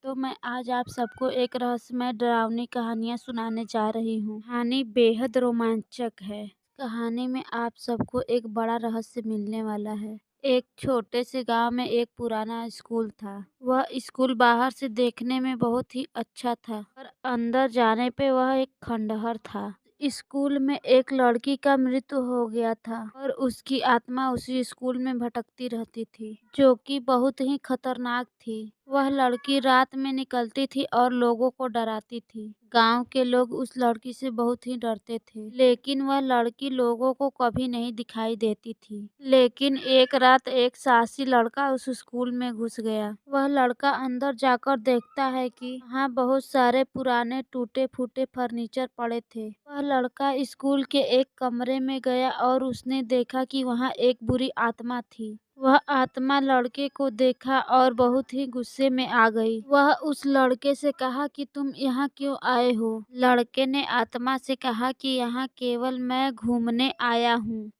तो मैं आज आप सबको एक रहस्यमय डरावनी कहानियाँ सुनाने जा रही हूँ। कहानी बेहद रोमांचक है। कहानी में आप सबको एक बड़ा रहस्य मिलने वाला है। एक छोटे से गांव में एक पुराना स्कूल था। वह स्कूल बाहर से देखने में बहुत ही अच्छा था, पर अंदर जाने पे वह एक खंडहर था। स्कूल में एक लड़की का मृत्यु हो गया था और उसकी आत्मा उसी स्कूल में भटकती रहती थी, जो कि बहुत ही खतरनाक थी। वह लड़की रात में निकलती थी और लोगों को डराती थी। गांव के लोग उस लड़की से बहुत ही डरते थे, लेकिन वह लड़की लोगों को कभी नहीं दिखाई देती थी। लेकिन एक रात एक साहसी लड़का उस स्कूल में घुस गया। वह लड़का अंदर जाकर देखता है कि वहाँ बहुत सारे पुराने टूटे फूटे फर्नीचर पड़े थे। वह लड़का स्कूल के एक कमरे में गया और उसने देखा कि वहाँ एक बुरी आत्मा थी। वह आत्मा लड़के को देखा और बहुत ही गुस्से में आ गई। वह उस लड़के से कहा कि तुम यहाँ क्यों आए हो? लड़के ने आत्मा से कहा कि यहाँ केवल मैं घूमने आया हूँ।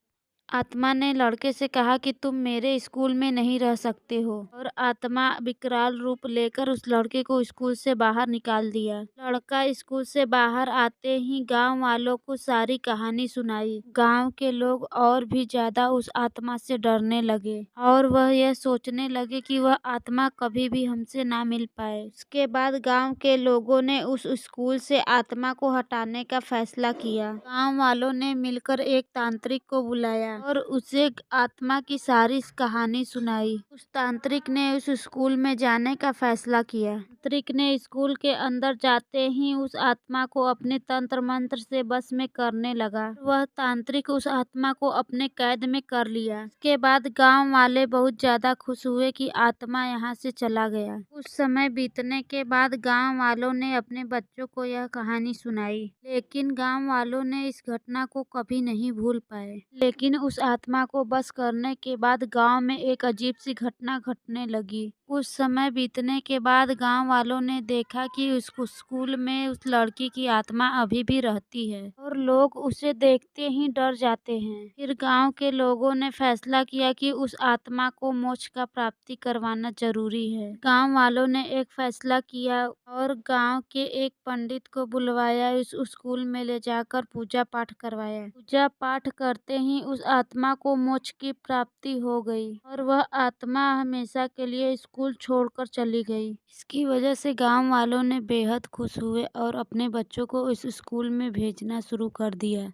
आत्मा ने लड़के से कहा कि तुम मेरे स्कूल में नहीं रह सकते हो, और आत्मा विकराल रूप लेकर उस लड़के को स्कूल से बाहर निकाल दिया। लड़का स्कूल से बाहर आते ही गांव वालों को सारी कहानी सुनाई। गांव के लोग और भी ज्यादा उस आत्मा से डरने लगे और वह यह सोचने लगे कि वह आत्मा कभी भी हमसे ना मिल पाए। उसके बाद गांव के लोगों ने उस स्कूल से आत्मा को हटाने का फैसला किया। गांव वालों ने मिलकर एक तांत्रिक को बुलाया और उसे आत्मा की सारी कहानी सुनाई। उस तांत्रिक ने उस स्कूल में जाने का फैसला किया। तांत्रिक ने स्कूल के अंदर जाते ही उस आत्मा को अपने तंत्र मंत्र से बस में करने लगा। वह तांत्रिक उस आत्मा को अपने कैद में कर लिया। इसके बाद गांव वाले बहुत ज्यादा खुश हुए कि आत्मा यहाँ से चला गया। कुछ समय बीतने के बाद गांव वालों ने अपने बच्चों को यह कहानी सुनाई, लेकिन गांव वालों ने इस घटना को कभी नहीं भूल पाए। लेकिन उस आत्मा को बस करने के बाद गांव में एक अजीब सी घटना घटने लगी। कुछ समय बीतने के बाद गांव वालों ने देखा कि उस स्कूल में उस लड़की की आत्मा अभी भी रहती है और लोग उसे देखते ही डर जाते हैं। फिर गांव के लोगों ने फैसला किया कि उस आत्मा को मोक्ष का प्राप्ति करवाना जरूरी है। गांव वालों ने एक फैसला किया और गांव के एक पंडित को बुलवाया। उस स्कूल में ले जाकर पूजा पाठ करवाया। पूजा पाठ करते ही उस आत्मा को मोक्ष की प्राप्ति हो गई और वह आत्मा हमेशा के लिए स्कूल छोड़कर चली गई। इसकी वजह से गांव वालों ने बेहद खुश हुए और अपने बच्चों को इस स्कूल में भेजना शुरू कर दिया।